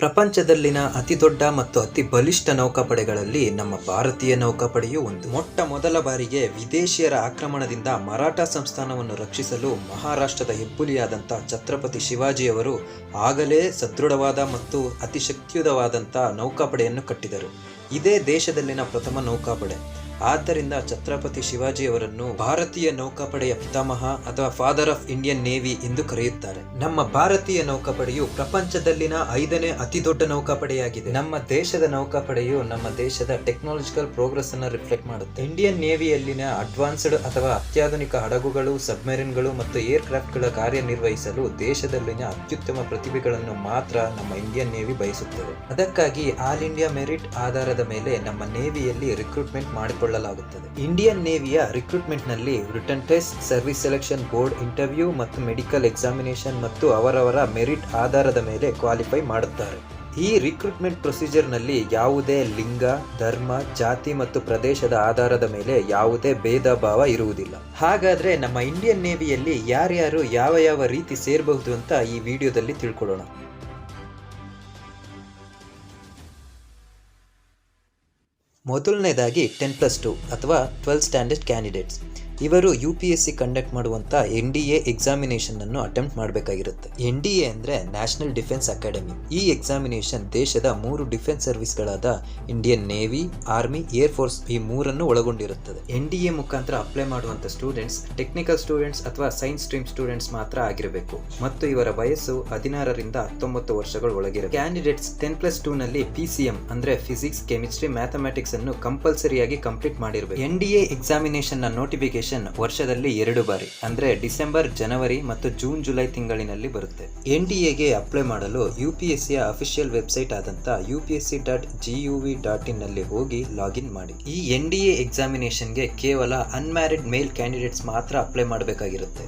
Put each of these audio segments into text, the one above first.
ಪ್ರಪಂಚದಲ್ಲಿನ ಅತಿದೊಡ್ಡ ಮತ್ತು ಅತಿ ಬಲಿಷ್ಠ ನೌಕಾಪಡೆಗಳಲ್ಲಿ ನಮ್ಮ ಭಾರತೀಯ ನೌಕಾಪಡೆಯೂ ಒಂದು. ಮೊಟ್ಟ ಮೊದಲ ಬಾರಿಗೆ ವಿದೇಶಿಯರ ಆಕ್ರಮಣದಿಂದ ಮರಾಠ ಸಂಸ್ಥಾನವನ್ನು ರಕ್ಷಿಸಲು ಮಹಾರಾಷ್ಟ್ರದ ಹೆಬ್ಬುಲಿಯಾದಂಥ ಛತ್ರಪತಿ ಶಿವಾಜಿಯವರು ಆಗಲೇ ಸದೃಢವಾದ ಮತ್ತು ಅತಿ ಶಕ್ತಿಯುತವಾದಂಥ ನೌಕಾಪಡೆಯನ್ನು ಕಟ್ಟಿದರು. ಇದೇ ದೇಶದಲ್ಲಿನ ಪ್ರಥಮ ನೌಕಾಪಡೆ. ಆದ್ದರಿಂದ ಛತ್ರಪತಿ ಶಿವಾಜಿಯವರನ್ನು ಭಾರತೀಯ ನೌಕಾಪಡೆಯ ಪಿತಾಮಹ ಅಥವಾ ಫಾದರ್ ಆಫ್ ಇಂಡಿಯನ್ ನೇವಿ ಎಂದು ಕರೆಯುತ್ತಾರೆ. ನಮ್ಮ ಭಾರತೀಯ ನೌಕಾಪಡೆಯು ಪ್ರಪಂಚದಲ್ಲಿನ 5ನೇ ಅತಿ ದೊಡ್ಡ ನೌಕಾಪಡೆಯಾಗಿದೆ. ನಮ್ಮ ದೇಶದ ನೌಕಾಪಡೆಯು ನಮ್ಮ ದೇಶದ ಟೆಕ್ನಾಲಜಿಕಲ್ ಪ್ರೋಗ್ರೆಸ್ ಅನ್ನು ರಿಫ್ಲೆಕ್ಟ್ ಮಾಡುತ್ತೆ. ಇಂಡಿಯನ್ ನೇವಿಯಲ್ಲಿನ ಅಡ್ವಾನ್ಸ್ಡ್ ಅಥವಾ ಅತ್ಯಾಧುನಿಕ ಹಡಗುಗಳು, ಸಬ್ಮೆರಿನ್ಗಳು ಮತ್ತು ಏರ್ ಕ್ರಾಫ್ಟ್ಗಳ ಕಾರ್ಯನಿರ್ವಹಿಸಲು ದೇಶದಲ್ಲಿನ ಅತ್ಯುತ್ತಮ ಪ್ರತಿಭೆಗಳನ್ನು ಮಾತ್ರ ನಮ್ಮ ಇಂಡಿಯನ್ ನೇವಿ ಬಯಸುತ್ತದೆ. ಅದಕ್ಕಾಗಿ ಆಲ್ ಇಂಡಿಯಾ ಮೆರಿಟ್ ಆಧಾರದ ಮೇಲೆ ನಮ್ಮ ನೇವಿಯಲ್ಲಿ ರಿಕ್ರೂಟ್ಮೆಂಟ್ ಮಾಡಿಕೊಳ್ಳಲಾಗುತ್ತದೆ. ಇಂಡಿಯನ್ ನೇವಿಯ ರಿಕ್ರೂಟ್ಮೆಂಟ್ ನಲ್ಲಿ written test, service selection board interview ಮತ್ತು ಮೆಡಿಕಲ್ ಎಕ್ಸಾಮಿನೇಷನ್ ಮತ್ತು ಅವರವರ ಮೆರಿಟ್ ಆಧಾರದ ಮೇಲೆ ಕ್ವಾಲಿಫೈ ಮಾಡುತ್ತಾರೆ. ಈ ರಿಕ್ರೂಟ್ಮೆಂಟ್ ಪ್ರೊಸೀಜರ್ ನಲ್ಲಿ ಯಾವುದೇ ಲಿಂಗ, ಧರ್ಮ, ಜಾತಿ ಮತ್ತು ಪ್ರದೇಶದ ಆಧಾರದ ಮೇಲೆ ಯಾವುದೇ ಭೇದ ಭಾವ ಇರುವುದಿಲ್ಲ. ಹಾಗಾದ್ರೆ ನಮ್ಮ ಇಂಡಿಯನ್ ನೇವಿಯಲ್ಲಿ ಯಾರ್ಯಾರು ಯಾವ ರೀತಿ ಸೇರಬಹುದು ಅಂತ ಈ ವಿಡಿಯೋದಲ್ಲಿ ತಿಳ್ಕೊಳ್ಳೋಣ. ಮೊದಲನೇದಾಗಿ 10+2 ಅಥವಾ 12 ಸ್ಟ್ಯಾಂಡರ್ಡ್ ಕ್ಯಾಂಡಿಡೇಟ್ಸ್. ಇವರು UPSC ಕಂಡಕ್ಟ್ ಮಾಡುವಂಥ NDA ಎಕ್ಸಾಮಿನೇಷನ್ ಅನ್ನು ಅಟೆಂಪ್ಟ್ ಮಾಡಬೇಕಾಗಿರುತ್ತೆ. NDA ಅಂದರೆ ನ್ಯಾಷನಲ್ ಡಿಫೆನ್ಸ್ ಅಕಾಡೆಮಿ. ಈ ಎಕ್ಸಾಮಿನೇಷನ್ ದೇಶದ 3 ಡಿಫೆನ್ಸ್ ಸರ್ವಿಸ್ಗಳಾದ Indian navy, army, air force ಈ 3ಅನ್ನು ಒಳಗೊಂಡಿರುತ್ತದೆ. NDA ಮುಖಾಂತರ ಅಪ್ಲೈ ಮಾಡುವಂಥ ಸ್ಟೂಡೆಂಟ್ಸ್ ಟೆಕ್ನಿಕಲ್ ಸ್ಟೂಡೆಂಟ್ಸ್ ಅಥವಾ ಸೈನ್ಸ್ ಸ್ಟ್ರೀಮ್ ಸ್ಟೂಡೆಂಟ್ಸ್ ಮಾತ್ರ ಆಗಿರಬೇಕು ಮತ್ತು ಇವರ ವಯಸ್ಸು 16ರಿಂದ 19 ವರ್ಷಗಳ ಒಳಗಿರಬೇಕು. ಕ್ಯಾಂಡಿಡೇಟ್ಸ್ 10+2 ನಲ್ಲಿ PCM ಅಂದರೆ ಫಿಸಿಕ್ಸ್, ಕೆಮಿಸ್ಟ್ರಿ, ಮ್ಯಾಥಮೆಟಿಕ್ಸ್ ಅನ್ನು ಕಂಪಲ್ಸರಿಯಾಗಿ ಕಂಪ್ಲೀಟ್ ಮಾಡಿರಬೇಕು. NDA ಎಕ್ಸಾಮಿನೇಷನ್ ನ ನೋಟಿಫಿಕೇಶನ್ ವರ್ಷದಲ್ಲಿ 2 ಬಾರಿ ಅಂದರೆ ಡಿಸೆಂಬರ್, ಜನವರಿ ಮತ್ತು ಜೂನ್, ಜುಲೈ ತಿಂಗಳಿನಲ್ಲಿ ಬರುತ್ತೆ. NDAಗೆ ಅಪ್ಲೈ ಮಾಡಲು UPSCಯ ಅಫಿಷಿಯಲ್ ವೆಬ್ಸೈಟ್ ಆದಂತ upsc.gov.in ನಲ್ಲಿ ಹೋಗಿ ಲಾಗಿನ್ ಮಾಡಿ. ಈ NDA ಎಕ್ಸಾಮಿನೇಷನ್ಗೆ ಕೇವಲ ಅನ್ಮ್ಯಾರಿಡ್ ಮೇಲ್ ಕ್ಯಾಂಡಿಡೇಟ್ಸ್ ಮಾತ್ರ ಅಪ್ಲೈ ಮಾಡಬೇಕಾಗಿರುತ್ತೆ.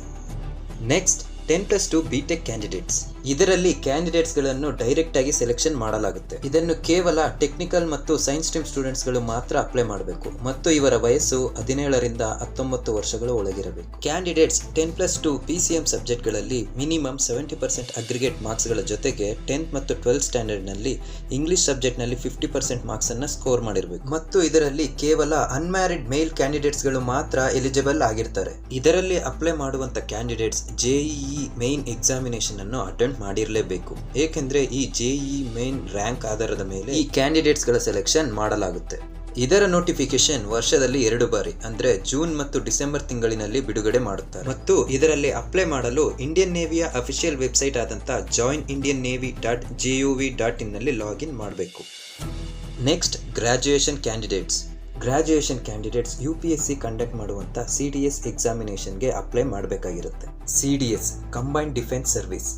Next 10+2 BTech candidates. ಇದರಲ್ಲಿ ಕ್ಯಾಂಡಿಡೇಟ್ಸ್ಗಳನ್ನು ಡೈರೆಕ್ಟ್ ಆಗಿ ಸೆಲೆಕ್ಷನ್ ಮಾಡಲಾಗುತ್ತೆ. ಇದನ್ನು ಕೇವಲ ಟೆಕ್ನಿಕಲ್ ಮತ್ತು ಸೈನ್ಸ್ ಸ್ಟ್ರೀಮ್ ಸ್ಟೂಡೆಂಟ್ಸ್ಗಳು ಮಾತ್ರ ಅಪ್ಲೈ ಮಾಡಬೇಕು ಮತ್ತು ಇವರ ವಯಸ್ಸು 17ರಿಂದ 19 ವರ್ಷಗಳ ಒಳಗಿರಬೇಕು. ಕ್ಯಾಂಡಿಡೇಟ್ಸ್ 10+2 PCM ಸಬ್ಜೆಕ್ಟ್ಗಳಲ್ಲಿ ಮಿನಿಮಮ್ 70% ಅಗ್ರಿಗೇಟ್ ಮಾರ್ಕ್ಸ್ಗಳ ಜೊತೆಗೆ 10th ಮತ್ತು 12th ಸ್ಟ್ಯಾಂಡರ್ಡ್ ನಲ್ಲಿ ಇಂಗ್ಲಿಷ್ ಸಬ್ಜೆಕ್ಟ್ ನಲ್ಲಿ 50% ಮಾರ್ಕ್ಸ್ ಅನ್ನ ಸ್ಕೋರ್ ಮಾಡಿರಬೇಕು ಮತ್ತು ಇದರಲ್ಲಿ ಕೇವಲ ಅನ್ಮ್ಯಾರಿಡ್ ಮೇಲ್ ಕ್ಯಾಂಡಿಡೇಟ್ಸ್ಗಳು ಮಾತ್ರ ಎಲಿಜಿಬಲ್ ಆಗಿರ್ತಾರೆ. ಇದರಲ್ಲಿ ಅಪ್ಲೈ ಮಾಡುವಂತ ಕ್ಯಾಂಡಿಡೇಟ್ಸ್ JEE ಮೇನ್ ಎಕ್ಸಾಮಿನೇಷನ್ ಅನ್ನು ಅಟೆಂಪ್ಟ್ ಮಾಡಿರಲೇಬೇಕು. ಏಕೆಂದ್ರೆ ಈ JEE ಮೇನ್ ರ್ಯಾಂಕ್ ಆಧಾರದ ಮೇಲೆ ಈ ಕ್ಯಾಂಡಿಡೇಟ್ಸ್ ಗಳ ಸೆಲೆಕ್ಷನ್ ಮಾಡಲಾಗುತ್ತೆ. ಇದರ ನೋಟಿಫಿಕೇಶನ್ ವರ್ಷದಲ್ಲಿ 2 ಬಾರಿ ಅಂದ್ರೆ ಜೂನ್ ಮತ್ತು ಡಿಸೆಂಬರ್ ತಿಂಗಳಿನಲ್ಲಿ ಬಿಡುಗಡೆ ಮಾಡುತ್ತಾರೆ ಮತ್ತು ಇದರಲ್ಲಿ ಅಪ್ಲೈ ಮಾಡಲು ಇಂಡಿಯನ್ ನೇವಿಯ ಅಫಿಷಿಯಲ್ ವೆಬ್ಸೈಟ್ ಆದಂತ joinindiannavy.gov.in ನಲ್ಲಿ ಲಾಗಿನ್ ಮಾಡಬೇಕು. Next graduation candidates. Graduation candidates UPSC conduct ಮಾಡುವಂಥ CDS ಎಕ್ಸಾಮಿನೇಷನ್ಗೆ ಅಪ್ಲೈ ಮಾಡಬೇಕಾಗಿರುತ್ತೆ. CDS combined defence service.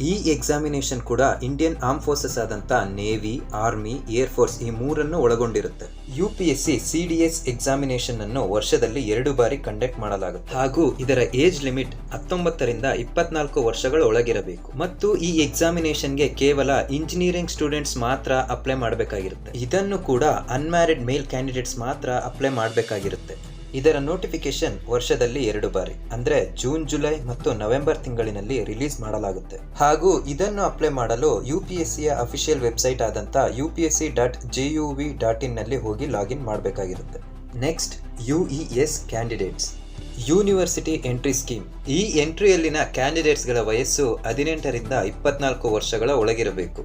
ಈ ಎಕ್ಸಾಮಿನೇಷನ್ ಕೂಡ ಇಂಡಿಯನ್ ಆರ್ಮ್ ಫೋರ್ಸಸ್ ಆದಂಥ ನೇವಿ, ಆರ್ಮಿ, ಏರ್ ಫೋರ್ಸ್ ಈ 3ಅನ್ನು ಒಳಗೊಂಡಿರುತ್ತೆ. UPSC CDS ಎಕ್ಸಾಮಿನೇಷನ್ ಅನ್ನು ವರ್ಷದಲ್ಲಿ 2 ಬಾರಿ ಕಂಡಕ್ಟ್ ಮಾಡಲಾಗುತ್ತೆ ಹಾಗೂ ಇದರ ಏಜ್ ಲಿಮಿಟ್ 19ರಿಂದ 24 ವರ್ಷಗಳ ಒಳಗಿರಬೇಕು ಮತ್ತು ಈ ಎಕ್ಸಾಮಿನೇಷನ್ಗೆ ಕೇವಲ ಇಂಜಿನಿಯರಿಂಗ್ ಸ್ಟೂಡೆಂಟ್ಸ್ ಮಾತ್ರ ಅಪ್ಲೈ ಮಾಡಬೇಕಾಗಿರುತ್ತೆ. ಇದನ್ನು ಕೂಡ ಅನ್ಮ್ಯಾರಿಡ್ ಮೇಲ್ ಕ್ಯಾಂಡಿಡೇಟ್ಸ್ ಮಾತ್ರ ಅಪ್ಲೈ ಮಾಡಬೇಕಾಗಿರುತ್ತೆ. ಇದರ ನೋಟಿಫಿಕೇಶನ್ ವರ್ಷದಲ್ಲಿ 2 ಬಾರಿ ಅಂದ್ರೆ ಜೂನ್, ಜುಲೈ ಮತ್ತು ನವೆಂಬರ್ ತಿಂಗಳಿನಲ್ಲಿ ರಿಲೀಸ್ ಮಾಡಲಾಗುತ್ತೆ ಹಾಗೂ ಇದನ್ನು ಅಪ್ಲೈ ಮಾಡಲು UPSCಯ ಅಫಿಷಿಯಲ್ ವೆಬ್ಸೈಟ್ ಆದಂತ upsc.gov.in ನಲ್ಲಿ ಹೋಗಿ ಲಾಗಿನ್ ಮಾಡಬೇಕಾಗಿರುತ್ತೆ. Next UES candidates. University entry scheme. ಈ ಎಂಟ್ರಿಯಲ್ಲಿನ ಕ್ಯಾಂಡಿಡೇಟ್ಸ್ಗಳ ವಯಸ್ಸು 18ರಿಂದ 24 ವರ್ಷಗಳ ಒಳಗಿರಬೇಕು.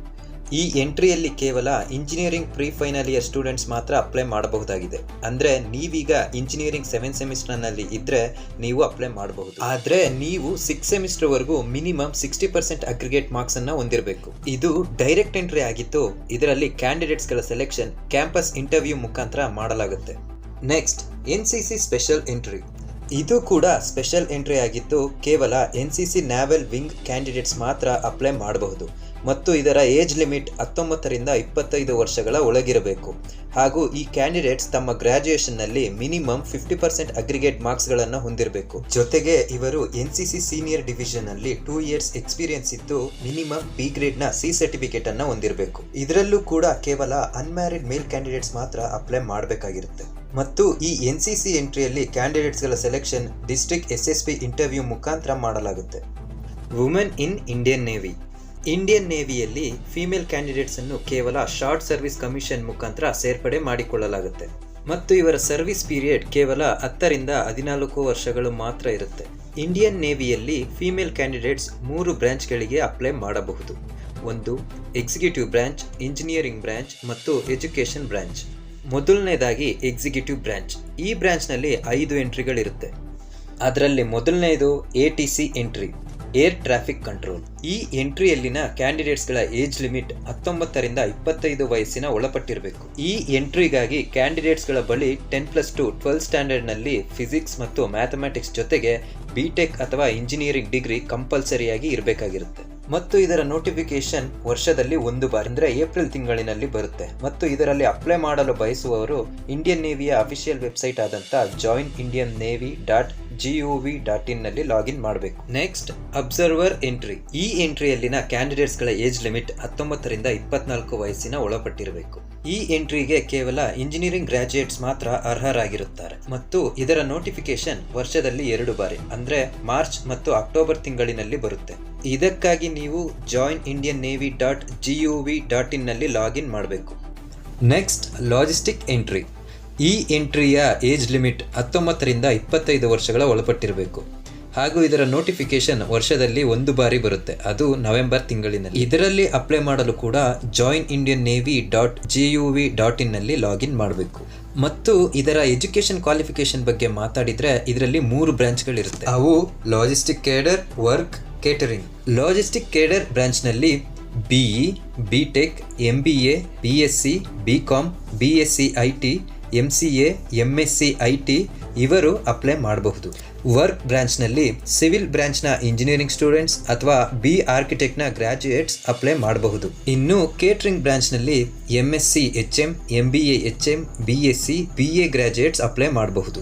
ಈ ಎಂಟ್ರಿಯಲ್ಲಿ ಕೇವಲ engineering pre final year students ಮಾತ್ರ ಅಪ್ಲೈ ಮಾಡಬಹುದಾಗಿದೆ. ಅಂದ್ರೆ ನೀವೀಗ ಇಂಜಿನಿಯರಿಂಗ್ 7th ಸೆಮಿಸ್ಟರ್ ನಲ್ಲಿ ಇದ್ರೆ ನೀವು ಅಪ್ಲೈ ಮಾಡಬಹುದು. ಆದ್ರೆ ನೀವು 6th ಸೆಮಿಸ್ಟರ್ ವರೆಗೂ ಮಿನಿಮಮ್ 60% ಅಗ್ರಿಗೇಟ್ ಮಾರ್ಕ್ಸ್ ಅನ್ನ ಹೊಂದಿರಬೇಕು. ಇದು ಡೈರೆಕ್ಟ್ ಎಂಟ್ರಿ ಆಗಿತ್ತು. ಇದರಲ್ಲಿ ಕ್ಯಾಂಡಿಡೇಟ್ಸ್ ಗಳ ಸೆಲೆಕ್ಷನ್ ಕ್ಯಾಂಪಸ್ ಇಂಟರ್ವ್ಯೂ ಮುಖಾಂತರ ಮಾಡಲಾಗುತ್ತೆ. Next NCC special entry. ಇದು ಕೂಡ ಸ್ಪೆಷಲ್ ಎಂಟ್ರಿ ಆಗಿದ್ದು ಕೇವಲ NCC ನ್ಯಾವಲ್ ವಿಂಗ್ ಕ್ಯಾಂಡಿಡೇಟ್ಸ್ ಮಾತ್ರ ಅಪ್ಲೈ ಮಾಡಬಹುದು ಮತ್ತು ಇದರ ಏಜ್ ಲಿಮಿಟ್ 19ರಿಂದ 25 ವರ್ಷಗಳ ಒಳಗಿರಬೇಕು ಹಾಗೂ ಈ ಕ್ಯಾಂಡಿಡೇಟ್ಸ್ ತಮ್ಮ ಗ್ರಾಜುಯೇಷನ್ ನಲ್ಲಿ ಮಿನಿಮಮ್ 50% ಅಗ್ರಿಗೇಟ್ ಮಾರ್ಕ್ಸ್ ಗಳನ್ನು ಹೊಂದಿರಬೇಕು. ಜೊತೆಗೆ ಇವರು NCC ಸೀನಿಯರ್ ಡಿವಿಷನ್ ನಲ್ಲಿ 2 ಇಯರ್ಸ್ ಎಕ್ಸ್ಪೀರಿಯನ್ಸ್ ಇದ್ದು ಮಿನಿಮಮ್ B ಗ್ರೇಡ್ ನ C ಸರ್ಟಿಫಿಕೇಟ್ ಅನ್ನ ಹೊಂದಿರಬೇಕು. ಇದರಲ್ಲೂ ಕೂಡ ಕೇವಲ ಅನ್ಮ್ಯಾರಿಡ್ ಮೇಲ್ ಕ್ಯಾಂಡಿಡೇಟ್ಸ್ ಮಾತ್ರ ಅಪ್ಲೈ ಮಾಡಬೇಕಾಗಿರುತ್ತೆ ಮತ್ತು ಈ NCC ಎಂಟ್ರಿಯಲ್ಲಿ ಕ್ಯಾಂಡಿಡೇಟ್ಸ್ ಗಳ ಸೆಲೆಕ್ಷನ್ ಡಿಸ್ಟ್ರಿಕ್ಟ್ SSP ಇಂಟರ್ವ್ಯೂ ಮುಖಾಂತರ ಮಾಡಲಾಗುತ್ತೆ. Women in Indian navy. Indian ನೇವಿಯಲ್ಲಿ ಫಿಮೇಲ್ ಕ್ಯಾಂಡಿಡೇಟ್ಸ್ ಅನ್ನು ಕೇವಲ ಶಾರ್ಟ್ ಸರ್ವಿಸ್ ಕಮಿಷನ್ ಮುಖಾಂತರ ಸೇರ್ಪಡೆ ಮಾಡಿಕೊಳ್ಳಲಾಗುತ್ತೆ ಮತ್ತು ಇವರ ಸರ್ವಿಸ್ ಪೀರಿಯಡ್ ಕೇವಲ 10 ರಿಂದ 14 ವರ್ಷಗಳು ಮಾತ್ರ ಇರುತ್ತೆ. ಇಂಡಿಯನ್ ನೇವಿಯಲ್ಲಿ ಫಿಮೇಲ್ ಕ್ಯಾಂಡಿಡೇಟ್ಸ್ 3 ಬ್ರಾಂಚ್ಗಳಿಗೆ ಅಪ್ಲೈ ಮಾಡಬಹುದು. ಒಂದು ಎಕ್ಸಿಕ್ಯೂಟಿವ್ ಬ್ರಾಂಚ್, ಇಂಜಿನಿಯರಿಂಗ್ ಬ್ರಾಂಚ್ ಮತ್ತು ಎಜುಕೇಷನ್ ಬ್ರಾಂಚ್. ಮೊದಲನೇದಾಗಿ ಎಕ್ಸಿಕ್ಯೂಟಿವ್ ಬ್ರಾಂಚ್. ಈ ಬ್ರಾಂಚ್ನಲ್ಲಿ 5 ಎಂಟ್ರಿಗಳಿರುತ್ತೆ. ಅದರಲ್ಲಿ ಮೊದಲನೇದು ATC entry, air traffic control. ಈ ಎಂಟ್ರಿಯಲ್ಲಿನ ಕ್ಯಾಂಡಿಡೇಟ್ಸ್ಗಳ ಏಜ್ ಲಿಮಿಟ್ 19 ರಿಂದ 25 ವಯಸ್ಸಿನ ಒಳಪಟ್ಟಿರಬೇಕು. ಈ ಎಂಟ್ರಿಗಾಗಿ ಕ್ಯಾಂಡಿಡೇಟ್ಸ್ಗಳ ಬಳಿ 10+2 12 ಸ್ಟ್ಯಾಂಡರ್ಡ್ನಲ್ಲಿ ಫಿಸಿಕ್ಸ್ ಮತ್ತು ಮ್ಯಾಥಮೆಟಿಕ್ಸ್ ಜೊತೆಗೆ BTech ಅಥವಾ ಇಂಜಿನಿಯರಿಂಗ್ ಡಿಗ್ರಿ ಕಂಪಲ್ಸರಿಯಾಗಿ ಇರಬೇಕಾಗಿರುತ್ತೆ. ಮತ್ತು ಇದರ ನೋಟಿಫಿಕೇಶನ್ ವರ್ಷದಲ್ಲಿ 1 ಬಾರಿ ಅಂದರೆ ಏಪ್ರಿಲ್ ತಿಂಗಳಿನಲ್ಲಿ ಬರುತ್ತೆ. ಮತ್ತು ಇದರಲ್ಲಿ ಅಪ್ಲೈ ಮಾಡಲು ಬಯಸುವವರು ಇಂಡಿಯನ್ ನೇವಿಯ ಅಫಿಷಿಯಲ್ ವೆಬ್ಸೈಟ್ ಆದಂಥ joinindiannavy.gov.in ನಲ್ಲಿ ಲಾಗಿನ್ ಮಾಡಬೇಕು. Next observer entry. ಈ ಎಂಟ್ರಿಯಲ್ಲಿನ ಕ್ಯಾಂಡಿಡೇಟ್ಸ್ಗಳ ಏಜ್ ಲಿಮಿಟ್ 19 ರಿಂದ 24 ವಯಸ್ಸಿನ ಒಳಪಟ್ಟಿರಬೇಕು. ಈ ಎಂಟ್ರಿಗೆ ಕೇವಲ ಇಂಜಿನಿಯರಿಂಗ್ ಗ್ರಾಜುಯೇಟ್ಸ್ ಮಾತ್ರ ಅರ್ಹರಾಗಿರುತ್ತಾರೆ ಮತ್ತು ಇದರ ನೋಟಿಫಿಕೇಶನ್ ವರ್ಷದಲ್ಲಿ 2 ಬಾರಿ ಅಂದರೆ ಮಾರ್ಚ್ ಮತ್ತು ಅಕ್ಟೋಬರ್ ತಿಂಗಳಿನಲ್ಲಿ ಬರುತ್ತೆ. ಇದಕ್ಕಾಗಿ ನೀವು joinindiannavy.gov.in ನಲ್ಲಿ ಲಾಗಿನ್ ಮಾಡಬೇಕು. Next logistic entry. ಈ ಎಂಟ್ರಿಯ ಏಜ್ ಲಿಮಿಟ್ 19 ರಿಂದ 25 ವರ್ಷಗಳ ಒಳಪಟ್ಟಿರಬೇಕು ಹಾಗೂ ಇದರ ನೋಟಿಫಿಕೇಶನ್ ವರ್ಷದಲ್ಲಿ 1 ಬಾರಿ ಬರುತ್ತೆ, ಅದು ನವೆಂಬರ್ ತಿಂಗಳಿನಲ್ಲಿ. ಇದರಲ್ಲಿ ಅಪ್ಲೈ ಮಾಡಲು ಕೂಡ joinindiannavy.gov.in ನಲ್ಲಿ ಲಾಗಿನ್ ಮಾಡಬೇಕು. ಮತ್ತು ಇದರ ಎಜುಕೇಷನ್ ಕ್ವಾಲಿಫಿಕೇಶನ್ ಬಗ್ಗೆ ಮಾತಾಡಿದರೆ ಇದರಲ್ಲಿ 3 ಬ್ರಾಂಚ್ಗಳಿರುತ್ತೆ. ಅವು logistic cadre, work, catering. Logistic cadre ಬ್ರಾಂಚ್ನಲ್ಲಿ BE, BTech, MBA, BSc, BCom, BSc IT, MCA, MSc IT ಇವರು ಅಪ್ಲೈ ಮಾಡಬಹುದು. ವರ್ಕ್ ಬ್ರಾಂಚ್ನಲ್ಲಿ ಸಿವಿಲ್ ಬ್ರಾಂಚ್ನ ಇಂಜಿನಿಯರಿಂಗ್ ಸ್ಟೂಡೆಂಟ್ಸ್ ಅಥವಾ ಆರ್ಕಿಟೆಕ್ಟ್ನ ಗ್ರಾಜುಯೇಟ್ಸ್ ಅಪ್ಲೈ ಮಾಡಬಹುದು. ಇನ್ನು ಕೇಟರಿಂಗ್ ಬ್ರಾಂಚ್ನಲ್ಲಿ MSc HM, MBA HM, BSc, BA graduates apply ಮಾಡಬಹುದು.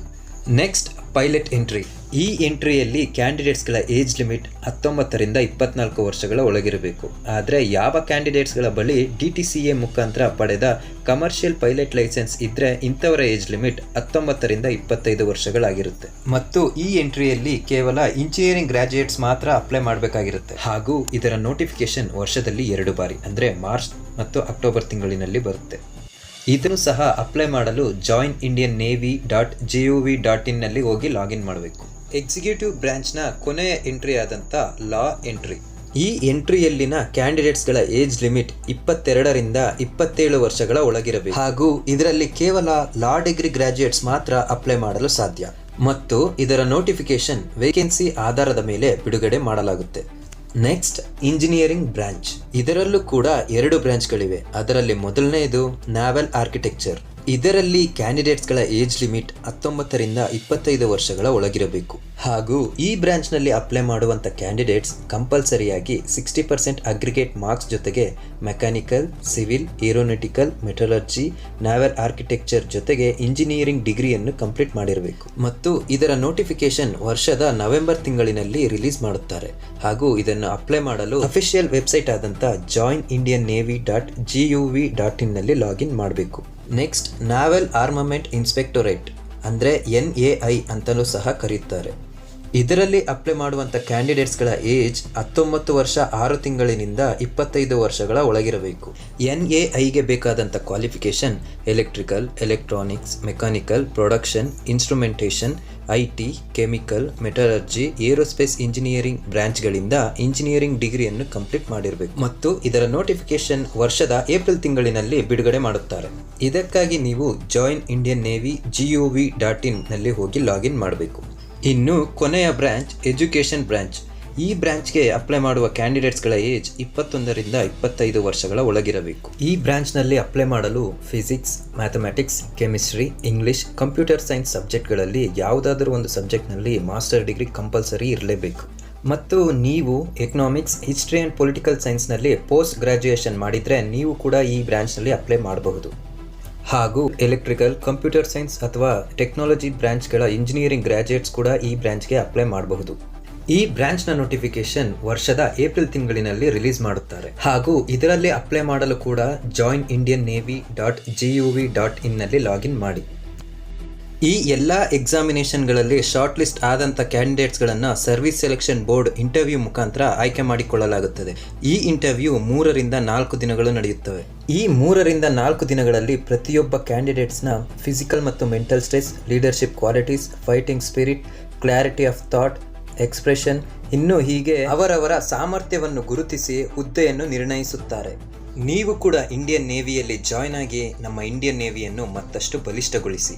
Next pilot entry. ಈ ಎಂಟ್ರಿಯಲ್ಲಿ ಕ್ಯಾಂಡಿಡೇಟ್ಸ್ಗಳ ಏಜ್ ಲಿಮಿಟ್ 19 ರಿಂದ 24 ವರ್ಷಗಳ ಒಳಗಿರಬೇಕು. ಆದರೆ ಯಾವ ಕ್ಯಾಂಡಿಡೇಟ್ಸ್ಗಳ ಬಳಿ DTCA ಮುಖಾಂತರ ಪಡೆದ ಕಮರ್ಷಿಯಲ್ ಪೈಲಟ್ ಲೈಸೆನ್ಸ್ ಇದ್ದರೆ ಇಂಥವರ ಏಜ್ ಲಿಮಿಟ್ 19 ರಿಂದ 25 ವರ್ಷಗಳಾಗಿರುತ್ತೆ. ಮತ್ತು ಈ ಎಂಟ್ರಿಯಲ್ಲಿ ಕೇವಲ ಇಂಜಿನಿಯರಿಂಗ್ ಗ್ರಾಜುಯೇಟ್ಸ್ ಮಾತ್ರ ಅಪ್ಲೈ ಮಾಡಬೇಕಾಗಿರುತ್ತೆ ಹಾಗೂ ಇದರ ನೋಟಿಫಿಕೇಶನ್ ವರ್ಷದಲ್ಲಿ 2 ಬಾರಿ ಅಂದರೆ ಮಾರ್ಚ್ ಮತ್ತು ಅಕ್ಟೋಬರ್ ತಿಂಗಳಿನಲ್ಲಿ ಬರುತ್ತೆ. ಇದನ್ನು ಸಹ ಅಪ್ಲೈ ಮಾಡಲು joinindiannavy.gov.in ನಲ್ಲಿ ಹೋಗಿ ಲಾಗಿನ್ ಮಾಡಬೇಕು. ಎಕ್ಸಿಕ್ಯೂಟಿವ್ ಬ್ರಾಂಚ್ನ ಕೊನೆಯ ಎಂಟ್ರಿ ಆದಂಥ ಲಾ ಎಂಟ್ರಿ. ಈ ಎಂಟ್ರಿಯಲ್ಲಿನ ಕ್ಯಾಂಡಿಡೇಟ್ಸ್ಗಳ ಏಜ್ ಲಿಮಿಟ್ 22 ರಿಂದ 27 ವರ್ಷಗಳ ಒಳಗಿರಬೇಕು ಹಾಗೂ ಇದರಲ್ಲಿ ಕೇವಲ ಲಾ ಡಿಗ್ರಿ ಗ್ರಾಜುಯೇಟ್ಸ್ ಮಾತ್ರ ಅಪ್ಲೈ ಮಾಡಲು ಸಾಧ್ಯ ಮತ್ತು ಇದರ ನೋಟಿಫಿಕೇಶನ್ ವೇಕೆನ್ಸಿ ಆಧಾರದ ಮೇಲೆ ಬಿಡುಗಡೆ ಮಾಡಲಾಗುತ್ತೆ. Next engineering branch. ಇದರಲ್ಲೂ ಕೂಡ 2 ಬ್ರಾಂಚ್ಗಳಿವೆ. ಅದರಲ್ಲಿ ಮೊದಲನೆಯದು ನ್ಯಾವಲ್ ಆರ್ಕಿಟೆಕ್ಚರ್. ಇದರಲ್ಲಿ ಕ್ಯಾಂಡಿಡೇಟ್ಸ್ಗಳ ಏಜ್ ಲಿಮಿಟ್ 19 ರಿಂದ 25 ವರ್ಷಗಳ ಒಳಗಿರಬೇಕು ಹಾಗೂ ಈ ಬ್ರಾಂಚ್ನಲ್ಲಿ ಅಪ್ಲೈ ಮಾಡುವಂಥ ಕ್ಯಾಂಡಿಡೇಟ್ಸ್ ಕಂಪಲ್ಸರಿಯಾಗಿ 60% ಅಗ್ರಿಗೇಟ್ ಮಾರ್ಕ್ಸ್ ಜೊತೆಗೆ mechanical, civil, aeronautical, metallurgy, ನ್ಯಾವಲ್ architecture ಜೊತೆಗೆ ಇಂಜಿನಿಯರಿಂಗ್ ಡಿಗ್ರಿಯನ್ನು ಕಂಪ್ಲೀಟ್ ಮಾಡಿರಬೇಕು. ಮತ್ತು ಇದರ ನೋಟಿಫಿಕೇಶನ್ ವರ್ಷದ ನವೆಂಬರ್ ತಿಂಗಳಿನಲ್ಲಿ ರಿಲೀಸ್ ಮಾಡುತ್ತಾರೆ ಹಾಗೂ ಇದನ್ನು ಅಪ್ಲೈ ಮಾಡಲು ಅಫಿಷಿಯಲ್ ವೆಬ್ಸೈಟ್ ಆದಂಥ joinindiannavy.gov.in ನಲ್ಲಿ ಲಾಗಿನ್ ಮಾಡಬೇಕು. ನೆಕ್ಸ್ಟ್ ನ್ಯಾವಲ್ ಆರ್ಮಮೆಂಟ್ ಇನ್ಸ್ಪೆಕ್ಟೊರೇಟ್ ಅಂದರೆ NAI ಅಂತಲೂ ಸಹ ಕರೆಯುತ್ತಾರೆ. ಇದರಲ್ಲಿ ಅಪ್ಲೈ ಮಾಡುವಂಥ ಕ್ಯಾಂಡಿಡೇಟ್ಸ್ಗಳ ಏಜ್ 19 ವರ್ಷ 6 ತಿಂಗಳಿನಿಂದ 25 ವರ್ಷಗಳ ಒಳಗಿರಬೇಕು. NAIಗೆ ಬೇಕಾದಂಥ qualification electrical, electronics, mechanical, production, instrumentation, IT, chemical, metallurgy, aerospace engineering ಬ್ರಾಂಚ್ಗಳಿಂದ ಇಂಜಿನಿಯರಿಂಗ್ ಡಿಗ್ರಿಯನ್ನು ಕಂಪ್ಲೀಟ್ ಮಾಡಿರಬೇಕು ಮತ್ತು ಇದರ ನೋಟಿಫಿಕೇಶನ್ ವರ್ಷದ ಏಪ್ರಿಲ್ ತಿಂಗಳಿನಲ್ಲಿ ಬಿಡುಗಡೆ ಮಾಡುತ್ತಾರೆ. ಇದಕ್ಕಾಗಿ ನೀವು joinindiannavy.gov.in ನಲ್ಲಿ ಹೋಗಿ ಲಾಗಿನ್ ಮಾಡಬೇಕು. ಇನ್ನು ಕೊನೆಯ ಬ್ರಾಂಚ್ ಎಜುಕೇಷನ್ ಬ್ರಾಂಚ್. ಈ ಬ್ರಾಂಚ್ಗೆ ಅಪ್ಲೈ ಮಾಡುವ ಕ್ಯಾಂಡಿಡೇಟ್ಸ್ಗಳ ಏಜ್ 21 ರಿಂದ 25 ವರ್ಷಗಳ ಒಳಗಿರಬೇಕು. ಈ ಬ್ರಾಂಚ್ನಲ್ಲಿ ಅಪ್ಲೈ ಮಾಡಲು physics, mathematics, chemistry, English, computer science ಸಬ್ಜೆಕ್ಟ್ಗಳಲ್ಲಿ ಯಾವುದಾದ್ರೂ ಒಂದು ಸಬ್ಜೆಕ್ಟ್ನಲ್ಲಿ ಮಾಸ್ಟರ್ ಡಿಗ್ರಿ ಕಂಪಲ್ಸರಿ ಇರಲೇಬೇಕು. ಮತ್ತು ನೀವು ಎಕನಾಮಿಕ್ಸ್, ಹಿಸ್ಟ್ರಿ ಆ್ಯಂಡ್ ಪೊಲಿಟಿಕಲ್ ಸೈನ್ಸ್ನಲ್ಲಿ ಪೋಸ್ಟ್ ಗ್ರಾಜ್ಯುಯೇಷನ್ ಮಾಡಿದರೆ ನೀವು ಕೂಡ ಈ ಬ್ರಾಂಚ್ನಲ್ಲಿ ಅಪ್ಲೈ ಮಾಡಬಹುದು. ಹಾಗೂ ಎಲೆಕ್ಟ್ರಿಕಲ್, ಕಂಪ್ಯೂಟರ್ ಸೈನ್ಸ್ ಅಥವಾ ಟೆಕ್ನಾಲಜಿ ಬ್ರಾಂಚ್ಗಳ ಇಂಜಿನಿಯರಿಂಗ್ ಗ್ರಾಜುಯೇಟ್ಸ್ ಕೂಡ ಈ ಬ್ರಾಂಚ್ಗೆ ಅಪ್ಲೈ ಮಾಡಬಹುದು. ಈ ಬ್ರಾಂಚ್ನ ನೋಟಿಫಿಕೇಶನ್ ವರ್ಷದ ಏಪ್ರಿಲ್ ತಿಂಗಳಿನಲ್ಲಿ ರಿಲೀಸ್ ಮಾಡುತ್ತಾರೆ ಹಾಗೂ ಇದರಲ್ಲಿ ಅಪ್ಲೈ ಮಾಡಲು ಕೂಡ joinindiannavy.gov.in ನಲ್ಲಿ ಲಾಗಿನ್ ಮಾಡಿ. ಈ ಎಲ್ಲ ಎಕ್ಸಾಮಿನೇಷನ್ಗಳಲ್ಲಿ ಶಾರ್ಟ್ ಲಿಸ್ಟ್ ಆದಂಥ ಕ್ಯಾಂಡಿಡೇಟ್ಸ್ಗಳನ್ನು ಸರ್ವಿಸ್ ಸೆಲೆಕ್ಷನ್ ಬೋರ್ಡ್ ಇಂಟರ್ವ್ಯೂ ಮುಖಾಂತರ ಆಯ್ಕೆ ಮಾಡಿಕೊಳ್ಳಲಾಗುತ್ತದೆ. ಈ ಇಂಟರ್ವ್ಯೂ 3-4 ದಿನಗಳು ನಡೆಯುತ್ತವೆ. ಈ 3-4 ದಿನಗಳಲ್ಲಿ ಪ್ರತಿಯೊಬ್ಬ ಕ್ಯಾಂಡಿಡೇಟ್ಸ್ನ ಫಿಸಿಕಲ್ ಮತ್ತು mental stress, leadership qualities, fighting spirit, clarity of thought, expression, ಇನ್ನೂ ಹೀಗೆ ಅವರವರ ಸಾಮರ್ಥ್ಯವನ್ನು ಗುರುತಿಸಿ ಹುದ್ದೆಯನ್ನು ನಿರ್ಣಯಿಸುತ್ತಾರೆ. ನೀವು ಕೂಡ ಇಂಡಿಯನ್ ನೇವಿಯಲ್ಲಿ ಜಾಯ್ನ್ ಆಗಿ ನಮ್ಮ ಇಂಡಿಯನ್ ನೇವಿಯನ್ನು ಮತ್ತಷ್ಟು ಬಲಿಷ್ಠಗೊಳಿಸಿ.